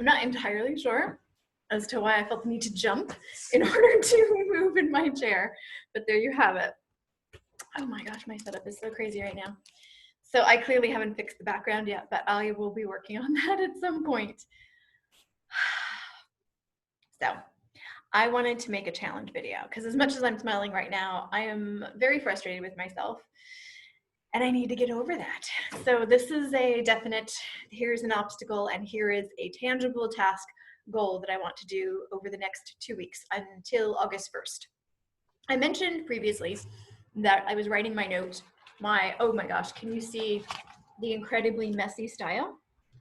I'm not entirely sure as to why I felt the need to jump in order to move in my chair, but there you have it. Oh my gosh, my setup is so crazy right now. So I clearly haven't fixed the background yet, but I will be working on that at some point. So I wanted to make a challenge video because as much as I'm smiling right now, I am very frustrated with myself and I need to get over that. So this is a definite, here's an obstacle and here is a tangible task goal that I want to do over the next 2 weeks until August 1st. I mentioned previously that I was writing my notes. Oh my gosh, can you see the incredibly messy style?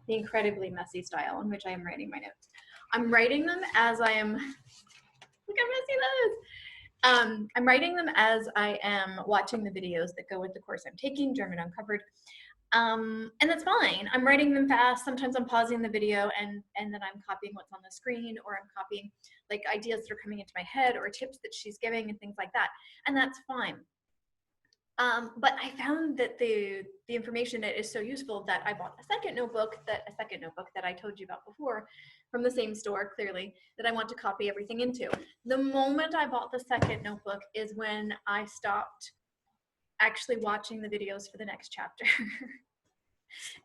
The incredibly messy style in which I am writing my notes. I'm writing them as I am, look how messy that is. I'm writing them as I am watching the videos that go with the course I'm taking, German Uncovered. And that's fine. I'm writing them fast. Sometimes I'm pausing the video and then I'm copying what's on the screen, or I'm copying like ideas that are coming into my head or tips that she's giving and things like that. And that's fine. But I found that the information is so useful that I bought a second notebook that I told you about before from the same store, clearly, that I want to copy everything into. The moment I bought the second notebook is when I stopped actually watching the videos for the next chapter.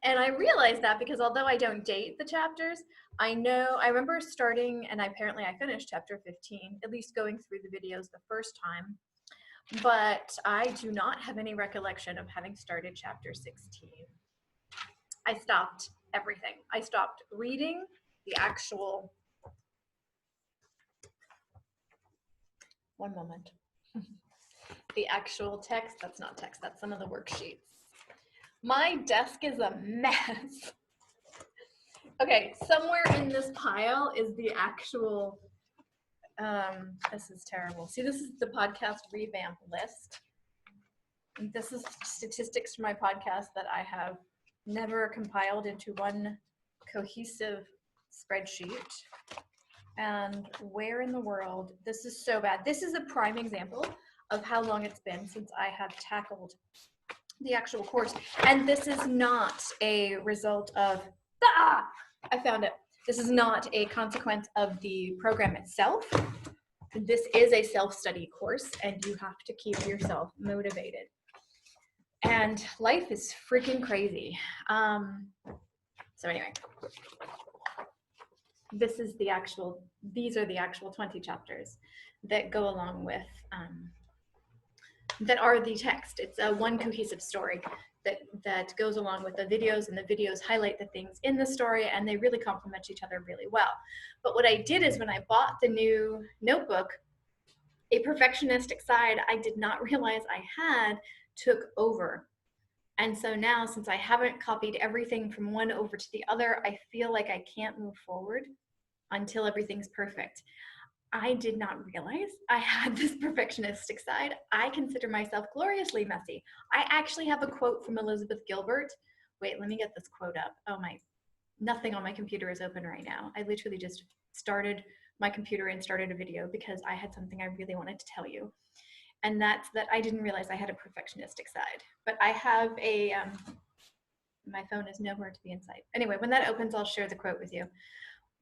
And I realized that because although I don't date the chapters, I remember starting, and apparently I finished chapter 15, at least going through the videos the first time. But I do not have any recollection of having started chapter 16. I stopped everything. I stopped reading the actual, one moment, the actual text. That's not text, that's some of the worksheets. My desk is a mess. Okay, somewhere in this pile is the actual, this is terrible. See, this is the podcast revamp list. This is statistics from my podcast that I have never compiled into one cohesive spreadsheet. And where in the world, this is so bad. This is a prime example of how long it's been since I have tackled the actual course. And this is not a result of, I found it. This is not a consequence of the program itself. This is a self-study course and you have to keep yourself motivated. And life is freaking crazy. So anyway, these are the actual 20 chapters that go along with, that are the text. It's a one cohesive story that goes along with the videos, and the videos highlight the things in the story, and they really complement each other really well. But what I did is when I bought the new notebook, a perfectionistic side I did not realize I had took over. And so now, since I haven't copied everything from one over to the other, I feel like I can't move forward until everything's perfect. I did not realize I had this perfectionistic side. I consider myself gloriously messy. I actually have a quote from Elizabeth Gilbert. Wait, let me get this quote up. Oh my, nothing on my computer is open right now. I literally just started my computer and started a video because I had something I really wanted to tell you. And that's that I didn't realize I had a perfectionistic side. But I have a, my phone is nowhere to be in sight. Anyway, when that opens, I'll share the quote with you.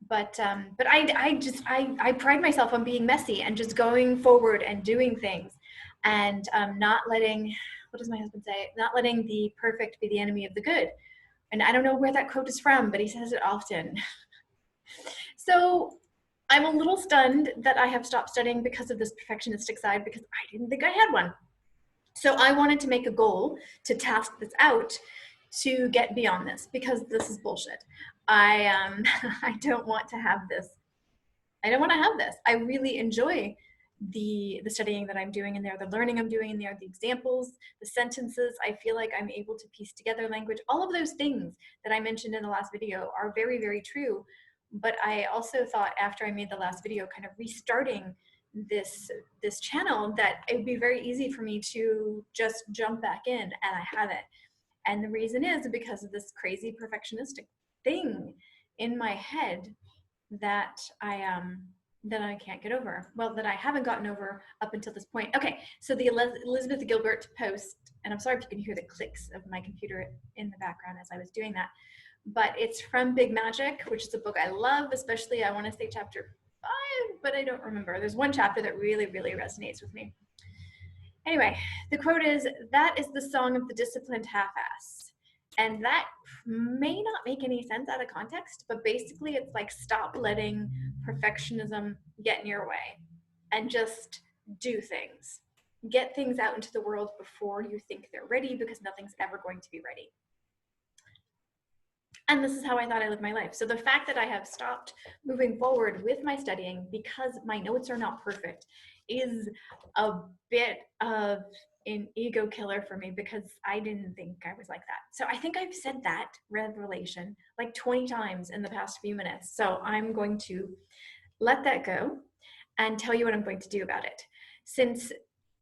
But I pride myself on being messy and just going forward and doing things and not letting, what does my husband say? Not letting the perfect be the enemy of the good. And I don't know where that quote is from, but he says it often. So I'm a little stunned that I have stopped studying because of this perfectionistic side, because I didn't think I had one. So I wanted to make a goal to task this out to get beyond this, because this is bullshit. I don't want to have this. I don't want to have this. I really enjoy the studying that I'm doing in there, the learning I'm doing in there, the examples, the sentences. I feel like I'm able to piece together language. All of those things that I mentioned in the last video are very, very true. But I also thought after I made the last video, kind of restarting this channel, that it would be very easy for me to just jump back in, and I haven't. And the reason is because of this crazy perfectionistic thing in my head that I can't get over. Well, that I haven't gotten over up until this point. Okay, so the Elizabeth Gilbert post, and I'm sorry if you can hear the clicks of my computer in the background as I was doing that, but it's from Big Magic, which is a book I love, especially I want to say chapter 5, but I don't remember. There's one chapter that really, really resonates with me. Anyway, the quote is, "That is the song of the disciplined half-ass." And that may not make any sense out of context, but basically it's like, stop letting perfectionism get in your way and just do things. Get things out into the world before you think they're ready, because nothing's ever going to be ready. And this is how I thought I lived my life. So the fact that I have stopped moving forward with my studying because my notes are not perfect is a bit of an ego killer for me, because I didn't think I was like that. So I think I've said that revelation like 20 times in the past few minutes. So I'm going to let that go and tell you what I'm going to do about it. Since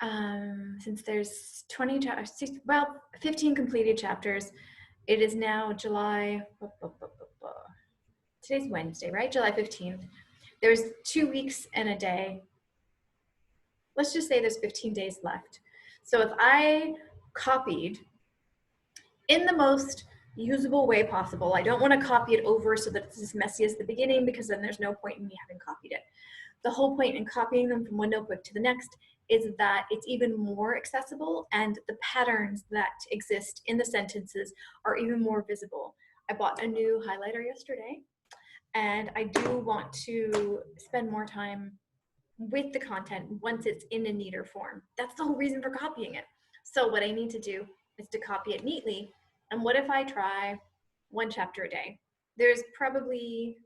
there's 15 completed chapters, it is now July, today's Wednesday, right? July 15th. There's 2 weeks and a day. Let's just say there's 15 days left. So if I copied in the most usable way possible, I don't want to copy it over so that it's as messy as the beginning, because then there's no point in me having copied it. The whole point in copying them from one notebook to the next is that it's even more accessible, and the patterns that exist in the sentences are even more visible. I bought a new highlighter yesterday, and I do want to spend more time with the content once it's in a neater form. That's the whole reason for copying it. So what I need to do is to copy it neatly. And what if I try one chapter a day? There's probably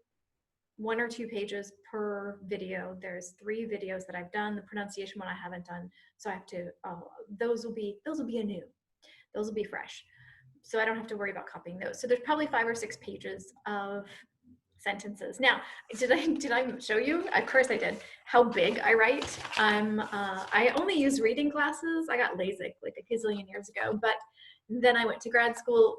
1 or 2 pages per video. There's 3 videos that I've done. The pronunciation one I haven't done, so I have to. Those will be anew. Those will be fresh, so I don't have to worry about copying those. So there's probably 5 or 6 pages of sentences. Now, did I show you? Of course I did. How big I write. I only use reading glasses. I got LASIK like a gazillion years ago, but then I went to grad school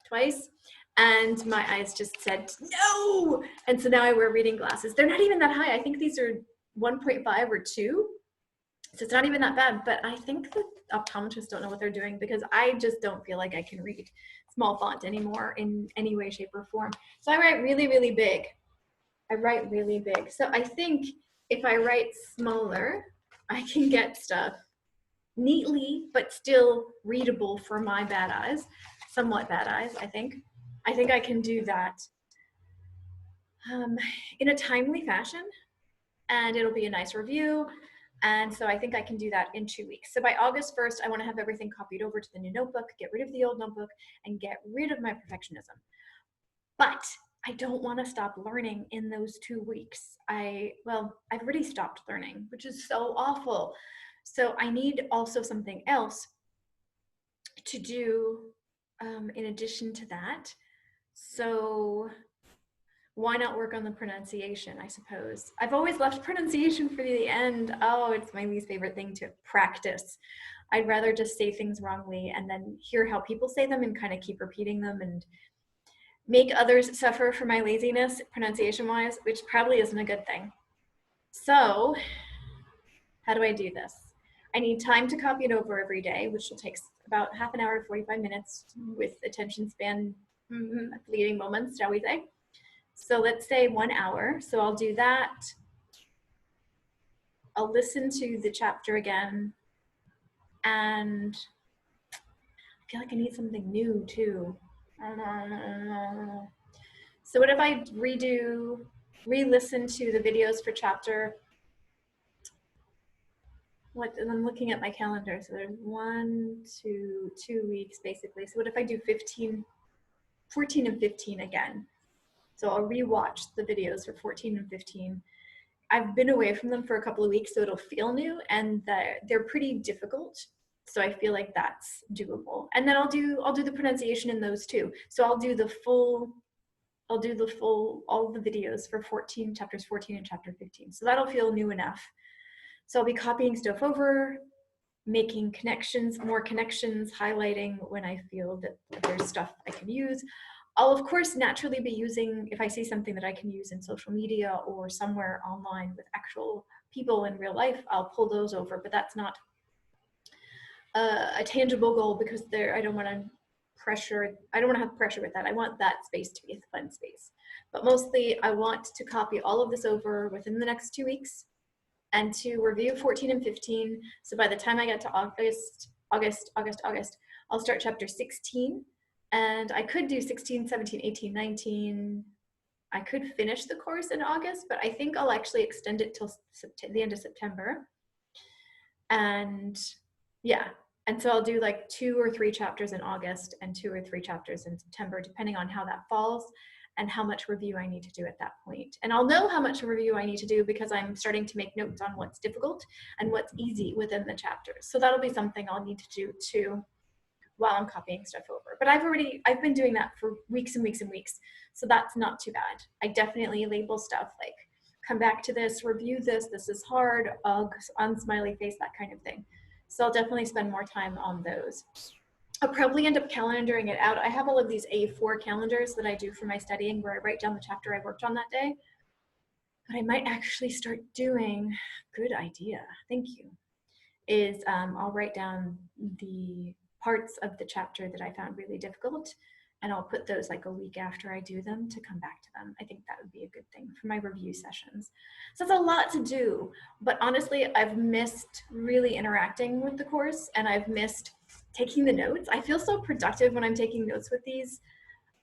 twice, and my eyes just said no. And so now I wear reading glasses. They're not even that high. I think these are 1.5 or 2. So it's not even that bad, but I think the optometrists don't know what they're doing, because I just don't feel like I can read small font anymore in any way, shape, or form. So I write really, really big. So I think if I write smaller, I can get stuff neatly, but still readable for my bad eyes, somewhat bad eyes, I think. I think I can do that in a timely fashion, and it'll be a nice review. And so I think I can do that in 2 weeks. So by August 1st, I want to have everything copied over to the new notebook, get rid of the old notebook, and get rid of my perfectionism. But I don't want to stop learning in those 2 weeks. I've already stopped learning, which is so awful. So I need also something else to do in addition to that. So why not work on the pronunciation, I suppose? I've always left pronunciation for the end. Oh, it's my least favorite thing to practice. I'd rather just say things wrongly and then hear how people say them and kind of keep repeating them and make others suffer for my laziness, pronunciation-wise, which probably isn't a good thing. So how do I do this? I need time to copy it over every day, which will take about half an hour to 45 minutes with attention span fleeting moments, shall we say. So let's say 1 hour. So I'll do that. I'll listen to the chapter again. And I feel like I need something new too. So what if I re-listen to the videos for chapter, and I'm looking at my calendar. So there's 1 to 2 weeks basically. So what if I do 14 and 15 again? So I'll rewatch the videos for 14 and 15. I've been away from them for a couple of weeks, so it'll feel new, and they're pretty difficult. So I feel like that's doable. And then I'll do the pronunciation in those too. So I'll do all the videos for chapters 14 and chapter 15. So that'll feel new enough. So I'll be copying stuff over, making connections, more connections, highlighting when I feel that there's stuff I can use. I'll of course naturally be using, if I see something that I can use in social media or somewhere online with actual people in real life, I'll pull those over, but that's not a tangible goal, because I don't want to pressure. I don't want to have pressure with that. I want that space to be a fun space. But mostly I want to copy all of this over within the next 2 weeks and to review 14 and 15. So by the time I get to August, I'll start chapter 16. And I could do 16, 17, 18, 19. I could finish the course in August, but I think I'll actually extend it till the end of September. And yeah, and so I'll do like 2 or 3 chapters in August and 2 or 3 chapters in September, depending on how that falls and how much review I need to do at that point. And I'll know how much review I need to do because I'm starting to make notes on what's difficult and what's easy within the chapters. So that'll be something I'll need to do too while I'm copying stuff over. But I've been doing that for weeks and weeks and weeks. So that's not too bad. I definitely label stuff like, come back to this, review this is hard, ugh, unsmiley face, that kind of thing. So I'll definitely spend more time on those. I'll probably end up calendaring it out. I have all of these A4 calendars that I do for my studying where I write down the chapter I worked on that day. But I might actually start doing, good idea, thank you, is I'll write down the parts of the chapter that I found really difficult, and I'll put those like a week after I do them to come back to them. I think that would be a good thing for my review sessions. So it's a lot to do, but honestly, I've missed really interacting with the course, and I've missed taking the notes. I feel so productive when I'm taking notes with these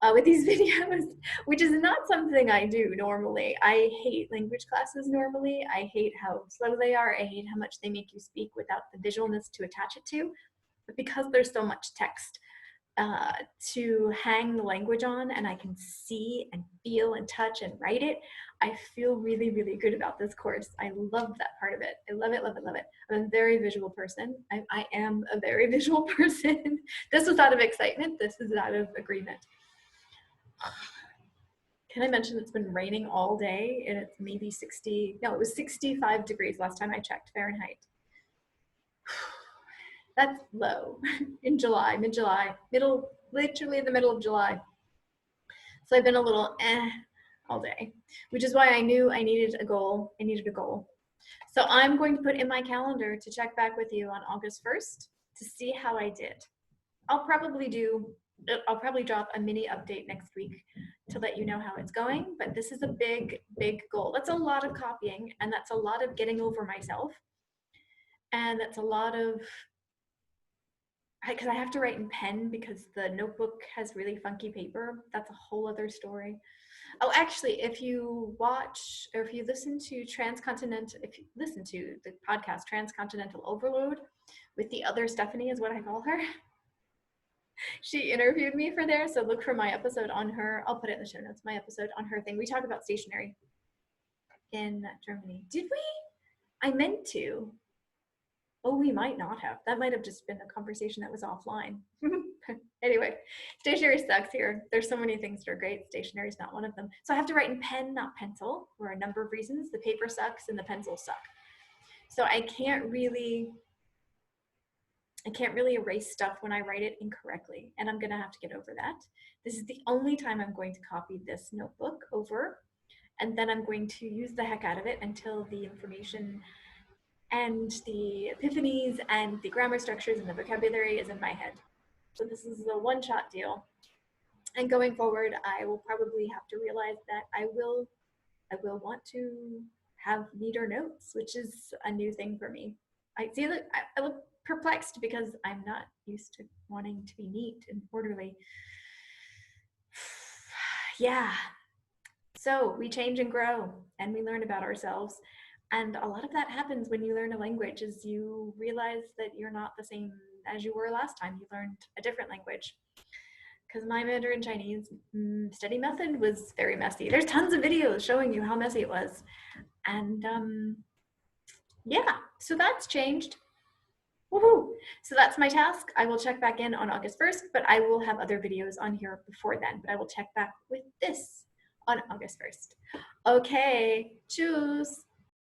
videos, which is not something I do normally. I hate language classes normally. I hate how slow they are. I hate how much they make you speak without the visualness to attach it to. But because there's so much text to hang the language on, and I can see and feel and touch and write it, I feel really, really good about this course. I love that part of it. I love it, love it, love it. I'm a very visual person. I am a very visual person. This was out of excitement. This is out of agreement. Can I mention it's been raining all day and it's maybe it was 65 degrees last time I checked Fahrenheit. That's low in July, mid-July, literally the middle of July. So I've been a little all day, which is why I knew I needed a goal. So I'm going to put in my calendar to check back with you on August 1st to see how I did. I'll probably drop a mini update next week to let you know how it's going, but this is a big, big goal. That's a lot of copying, and that's a lot of getting over myself. And that's a lot of, because I have to write in pen because the notebook has really funky paper. That's a whole other story. Oh, actually, if you watch or if you listen to the podcast Transcontinental Overload with the other Stephanie is what I call her. She interviewed me for there, so look for my episode on her. I'll put it in the show notes, my episode on her thing. We talk about stationery in Germany. Did we? I meant to. Oh, we might not have. That might have just been a conversation that was offline. Anyway, stationery sucks here. There's so many things that are great. Stationery is not one of them. So I have to write in pen, not pencil, for a number of reasons. The paper sucks and the pencils suck. So I can't really erase stuff when I write it incorrectly, and I'm gonna have to get over that. This is the only time I'm going to copy this notebook over, and then I'm going to use the heck out of it until the information and the epiphanies and the grammar structures and the vocabulary is in my head. So this is a one-shot deal. And going forward, I will probably have to realize that I will want to have neater notes, which is a new thing for me. I look perplexed because I'm not used to wanting to be neat and orderly. Yeah. So we change and grow and we learn about ourselves. And a lot of that happens when you learn a language, is you realize that you're not the same as you were last time you learned a different language. Because my Mandarin Chinese study method was very messy. There's tons of videos showing you how messy it was. And yeah, so that's changed. Woohoo! So that's my task. I will check back in on August 1st, but I will have other videos on here before then. But I will check back with this on August 1st. Okay, tschüss.